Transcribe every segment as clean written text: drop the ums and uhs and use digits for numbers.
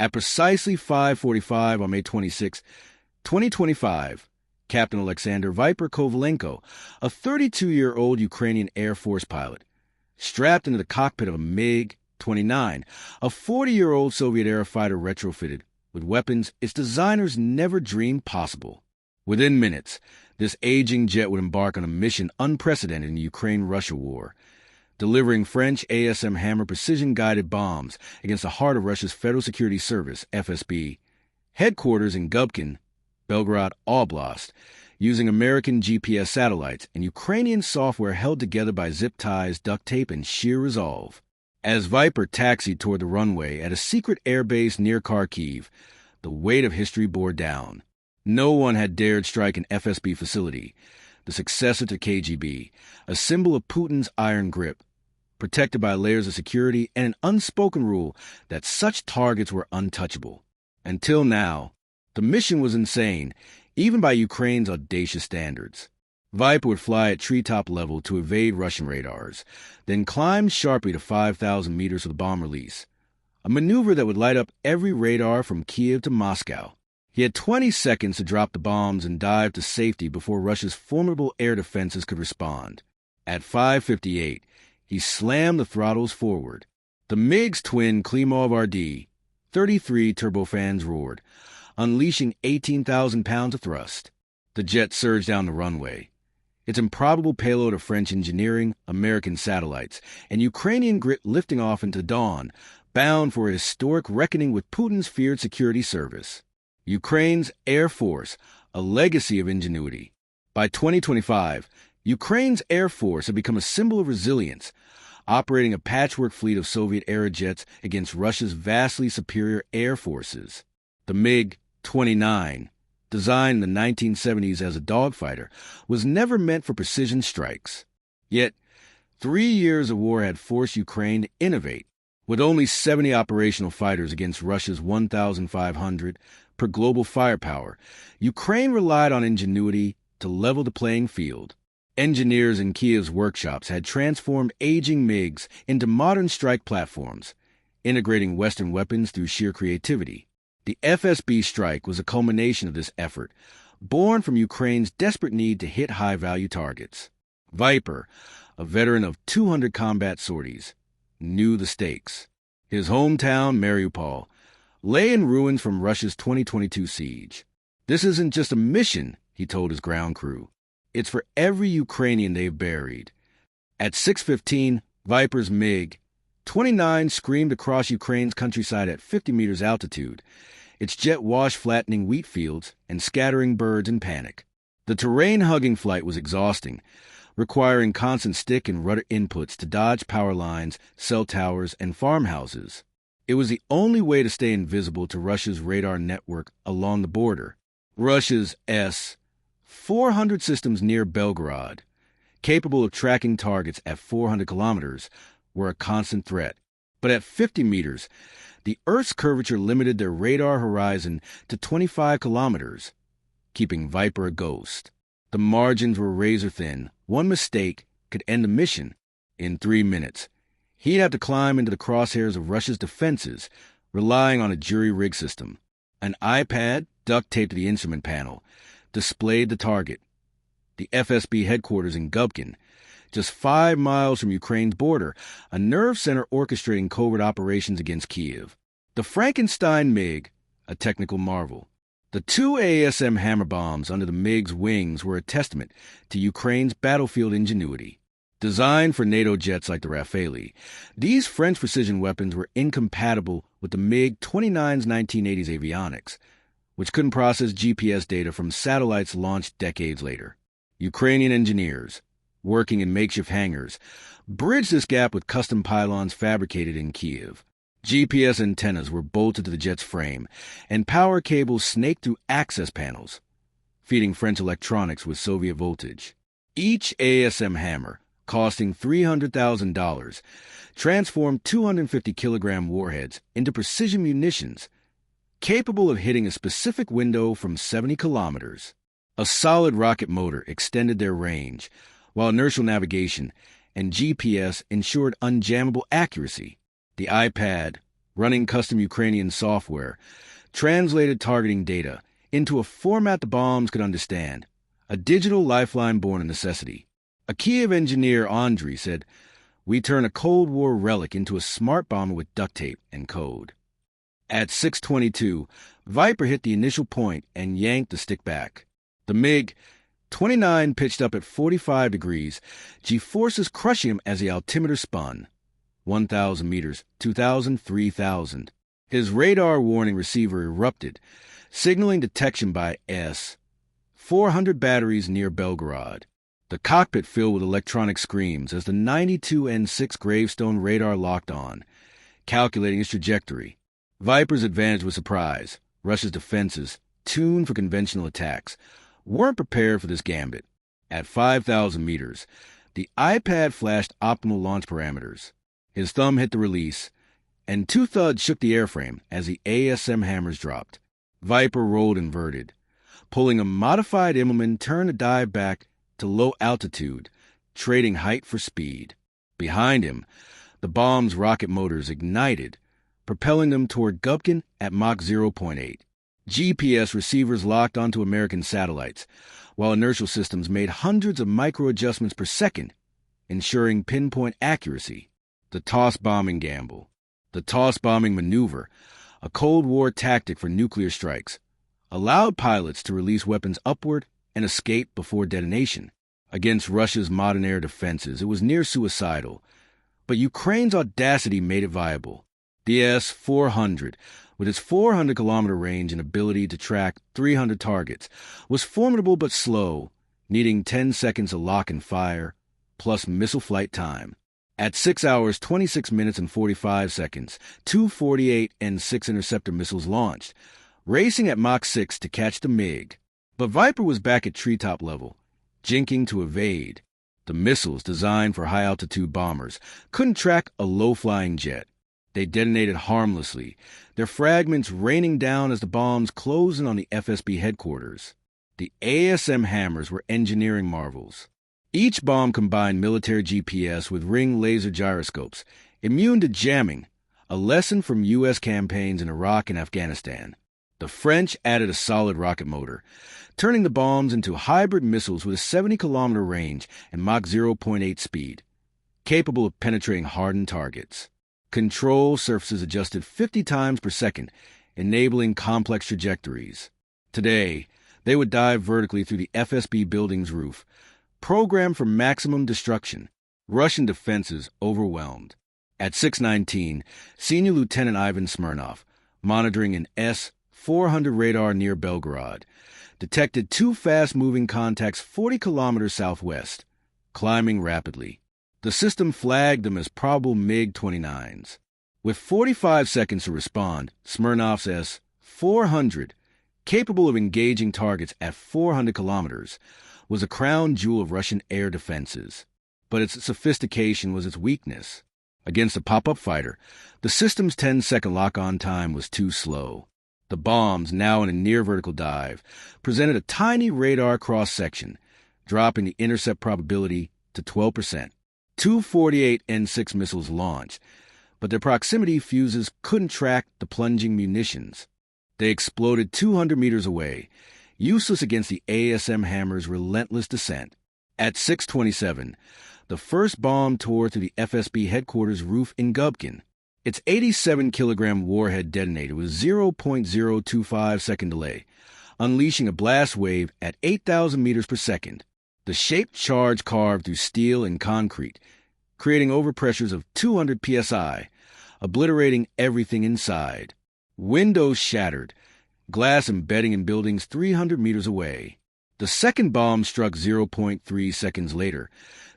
At precisely 5:45 on May 26, 2025, Captain Oleksandr Viper Kovalenko, a 32-year-old Ukrainian Air Force pilot, strapped into the cockpit of a MiG-29, a 40-year-old Soviet-era fighter retrofitted with weapons its designers never dreamed possible. Within minutes, this aging jet would embark on a mission unprecedented in the Ukraine-Russia war, delivering French AASM Hammer precision-guided bombs against the heart of Russia's Federal Security Service, FSB, headquarters in Gubkin, Belgorod Oblast, using American GPS satellites and Ukrainian software held together by zip ties, duct tape, and sheer resolve. As Viper taxied toward the runway at a secret airbase near Kharkiv, the weight of history bore down. No one had dared strike an FSB facility, the successor to KGB, a symbol of Putin's iron grip, protected by layers of security and an unspoken rule that such targets were untouchable. Until now, the mission was insane, even by Ukraine's audacious standards. Viper would fly at treetop level to evade Russian radars, then climb sharply to 5,000 meters for the bomb release, a maneuver that would light up every radar from Kiev to Moscow. He had 20 seconds to drop the bombs and dive to safety before Russia's formidable air defenses could respond. At 5:58, he slammed the throttles forward. The MiG's twin Klimov-RD 33 turbofans roared, unleashing 18,000 pounds of thrust. The jet surged down the runway, its improbable payload of French engineering, American satellites, and Ukrainian grit lifting off into dawn, bound for a historic reckoning with Putin's feared security service. Ukraine's Air Force, a legacy of ingenuity. By 2025, Ukraine's Air Force had become a symbol of resilience, operating a patchwork fleet of Soviet-era jets against Russia's vastly superior air forces. The MiG-29, designed in the 1970s as a dogfighter, was never meant for precision strikes. Yet, 3 years of war had forced Ukraine to innovate. With only 70 operational fighters against Russia's 1,500 per global firepower, Ukraine relied on ingenuity to level the playing field. Engineers in Kiev's workshops had transformed aging MiGs into modern strike platforms, integrating Western weapons through sheer creativity. The FSB strike was a culmination of this effort, born from Ukraine's desperate need to hit high-value targets. Viper, a veteran of 200 combat sorties, knew the stakes. His hometown, Mariupol, lay in ruins from Russia's 2022 siege. "This isn't just a mission," he told his ground crew. "It's for every Ukrainian they've buried." At 6:15, Viper's MiG-29 screamed across Ukraine's countryside at 50 meters altitude, its jet wash flattening wheat fields and scattering birds in panic. The terrain-hugging flight was exhausting, requiring constant stick and rudder inputs to dodge power lines, cell towers, and farmhouses. It was the only way to stay invisible to Russia's radar network along the border. Russia's S-400 systems near Belgorod, capable of tracking targets at 400 kilometers, were a constant threat. But at 50 meters, the Earth's curvature limited their radar horizon to 25 kilometers, keeping Viper a ghost. The margins were razor-thin. One mistake could end the mission in 3 minutes. He'd have to climb into the crosshairs of Russia's defenses, relying on a jury-rig system. An iPad, duct-taped to the instrument panel, displayed the target. The FSB headquarters in Gubkin, just 5 miles from Ukraine's border, a nerve center orchestrating covert operations against Kiev. The Frankenstein MiG, a technical marvel. The 2 AASM Hammer bombs under the MiG's wings were a testament to Ukraine's battlefield ingenuity. Designed for NATO jets like the Rafale, these French precision weapons were incompatible with the MiG-29's 1980s avionics, which couldn't process GPS data from satellites launched decades later. Ukrainian engineers, working in makeshift hangars, bridged this gap with custom pylons fabricated in Kiev. GPS antennas were bolted to the jet's frame, and power cables snaked through access panels, feeding French electronics with Soviet voltage. Each AASM Hammer, costing $300,000, transformed 250-kilogram warheads into precision munitions, capable of hitting a specific window from 70 kilometers. A solid rocket motor extended their range, while inertial navigation and GPS ensured unjammable accuracy. The iPad, running custom Ukrainian software, translated targeting data into a format the bombs could understand, a digital lifeline born of necessity. A Kiev engineer, Andriy, said, "We turn a Cold War relic into a smart bomber with duct tape and code." At 6:22, Viper hit the initial point and yanked the stick back. The MiG-29 pitched up at 45 degrees, G-forces crushing him as the altimeter spun. 1,000 meters, 2,000, 3,000. His radar warning receiver erupted, signaling detection by S-400 batteries near Belgorod. The cockpit filled with electronic screams as the 92N6 gravestone radar locked on, calculating its trajectory. Viper's advantage was surprise. Russia's defenses, tuned for conventional attacks, weren't prepared for this gambit. At 5,000 meters, the iPad flashed optimal launch parameters. His thumb hit the release, and two thuds shook the airframe as the AASM hammers dropped. Viper rolled inverted. Pulling a modified Immelman, turned the dive back to low altitude, trading height for speed. Behind him, the bomb's rocket motors ignited, propelling them toward Gubkin at Mach 0.8. GPS receivers locked onto American satellites, while inertial systems made hundreds of micro-adjustments per second, ensuring pinpoint accuracy. The toss bombing gamble. The toss bombing maneuver, a Cold War tactic for nuclear strikes, allowed pilots to release weapons upward and escape before detonation. Against Russia's modern air defenses, it was near suicidal, but Ukraine's audacity made it viable. The S-400, with its 400-kilometer range and ability to track 300 targets, was formidable but slow, needing 10 seconds of lock and fire, plus missile flight time. At 6 hours, 26 minutes, and 45 seconds, two 48 and 6 interceptor missiles launched, racing at Mach 6 to catch the MiG. But Viper was back at treetop level, jinking to evade. The missiles, designed for high-altitude bombers, couldn't track a low-flying jet. They detonated harmlessly, their fragments raining down as the bombs closed in on the FSB headquarters. The AASM hammers were engineering marvels. Each bomb combined military GPS with ring laser gyroscopes, immune to jamming, a lesson from U.S. campaigns in Iraq and Afghanistan. The French added a solid rocket motor, turning the bombs into hybrid missiles with a 70-kilometer range and Mach 0.8 speed, capable of penetrating hardened targets. Control surfaces adjusted 50 times per second, enabling complex trajectories. Today, they would dive vertically through the FSB building's roof, programmed for maximum destruction. Russian defenses overwhelmed. At 6:19, Senior Lieutenant Ivan Smirnov, monitoring an S-400 radar near Belgorod, detected two fast-moving contacts 40 kilometers southwest, climbing rapidly. The system flagged them as probable MiG-29s. With 45 seconds to respond, Smirnov's S-400, capable of engaging targets at 400 kilometers, was a crown jewel of Russian air defenses. But its sophistication was its weakness. Against a pop-up fighter, the system's 10-second lock-on time was too slow. The bombs, now in a near-vertical dive, presented a tiny radar cross-section, dropping the intercept probability to 12%. Two 48 N6 missiles launched, but their proximity fuses couldn't track the plunging munitions. They exploded 200 meters away, useless against the AASM Hammer's relentless descent. At 6:27, the first bomb tore through the FSB headquarters roof in Gubkin. Its 87-kilogram warhead detonated with 0.025-second delay, unleashing a blast wave at 8,000 meters per second. The shaped charge carved through steel and concrete, creating overpressures of 200 psi, obliterating everything inside. Windows shattered, glass embedding in buildings 300 meters away. The second bomb struck 0.3 seconds later,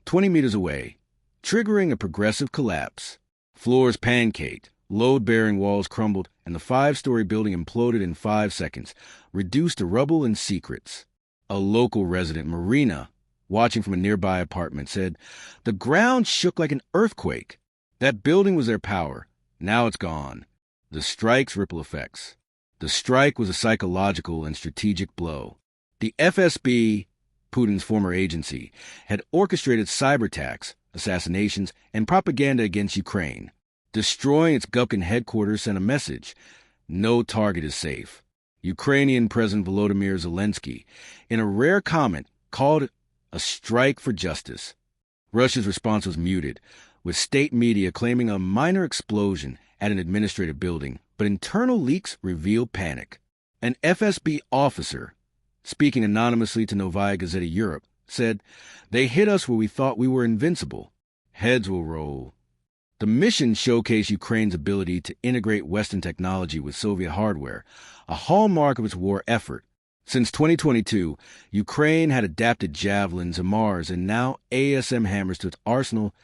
20 meters away, triggering a progressive collapse. Floors pancaked, load-bearing walls crumbled, and the 5-story building imploded in 5 seconds, reduced to rubble and secrets. A local resident, Marina, watching from a nearby apartment, said, "The ground shook like an earthquake. That building was their power. Now it's gone." The strike's ripple effects. The strike was a psychological and strategic blow. The FSB, Putin's former agency, had orchestrated cyber attacks, assassinations, and propaganda against Ukraine. Destroying its Gubkin headquarters sent a message: no target is safe. Ukrainian President Volodymyr Zelensky, in a rare comment, called it a strike for justice. Russia's response was muted, with state media claiming a minor explosion at an administrative building, but internal leaks revealed panic. An FSB officer, speaking anonymously to Novaya Gazeta Europe, said, "They hit us where we thought we were invincible. Heads will roll." The mission showcased Ukraine's ability to integrate Western technology with Soviet hardware, a hallmark of its war effort. Since 2022, Ukraine had adapted javelins and Mars and now AASM hammers to its arsenal,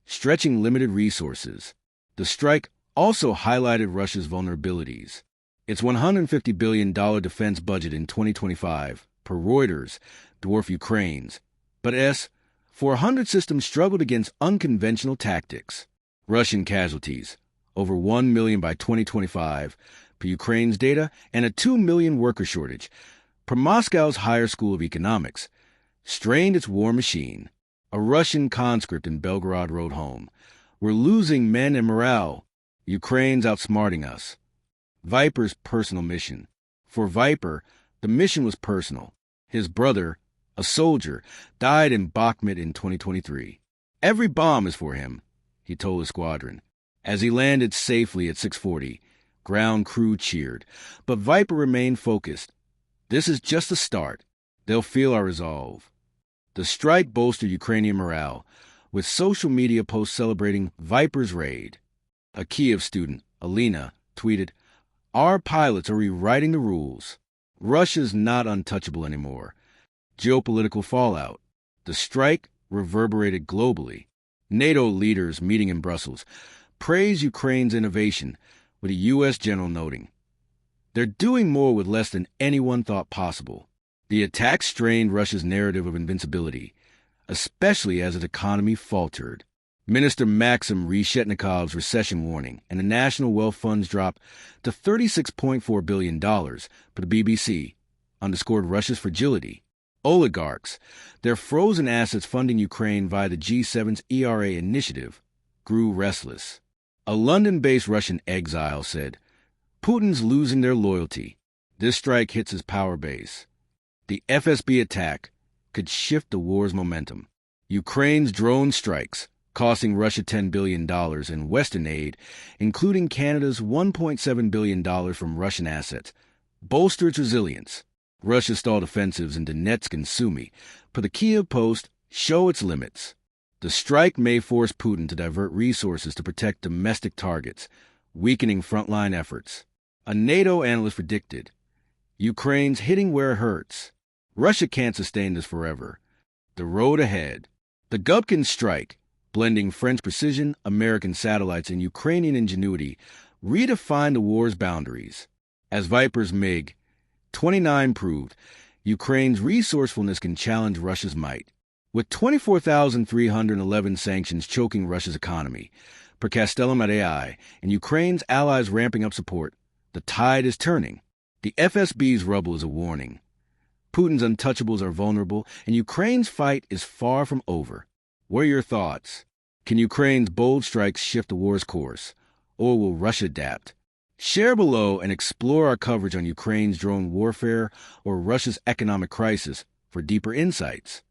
stretching limited resources. The strike also highlighted Russia's vulnerabilities. Its $150 billion defense budget in 2025, per Reuters, dwarfed Ukraine's, but S-400 systems struggled against unconventional tactics. Russian casualties, over 1 million by 2025, per Ukraine's data, and a 2 million worker shortage, per Moscow's Higher School of Economics, strained its war machine. A Russian conscript in Belgorod wrote home, "We're losing men and morale. Ukraine's outsmarting us." Viper's personal mission. For Viper, the mission was personal. His brother, a soldier, died in Bakhmut in 2023. "Every bomb is for him," he told his squadron. As he landed safely at 6:40, ground crew cheered, but Viper remained focused. "This is just the start. They'll feel our resolve." The strike bolstered Ukrainian morale, with social media posts celebrating Viper's raid. A Kiev student, Alina, tweeted, "Our pilots are rewriting the rules. Russia's not untouchable anymore." Geopolitical fallout. The strike reverberated globally. NATO leaders meeting in Brussels praised Ukraine's innovation, with a U.S. general noting, "They're doing more with less than anyone thought possible." The attack strained Russia's narrative of invincibility, especially as its economy faltered. Minister Maxim Reshetnikov's recession warning and the National Wealth Fund's drop to $36.4 billion, per the BBC, underscored Russia's fragility. Oligarchs, their frozen assets funding Ukraine via the G7's ERA initiative, grew restless. A London-based Russian exile said, "Putin's losing their loyalty. This strike hits his power base." The FSB attack could shift the war's momentum. Ukraine's drone strikes, costing Russia $10 billion in Western aid, including Canada's $1.7 billion from Russian assets, bolstered its resilience. Russia stalled offensives in Donetsk and Sumy, per the Kiev Post, show its limits. The strike may force Putin to divert resources to protect domestic targets, weakening frontline efforts. A NATO analyst predicted, "Ukraine's hitting where it hurts. Russia can't sustain this forever. The road ahead." The Gubkin strike, blending French precision, American satellites, and Ukrainian ingenuity, redefined the war's boundaries. As Viper's MiG-29 proved, Ukraine's resourcefulness can challenge Russia's might. With 24,311 sanctions choking Russia's economy, per Castellum at AI, and Ukraine's allies ramping up support, the tide is turning. The FSB's rubble is a warning. Putin's untouchables are vulnerable, and Ukraine's fight is far from over. What are your thoughts? Can Ukraine's bold strikes shift the war's course, or will Russia adapt? Share below and explore our coverage on Ukraine's drone warfare or Russia's economic crisis for deeper insights.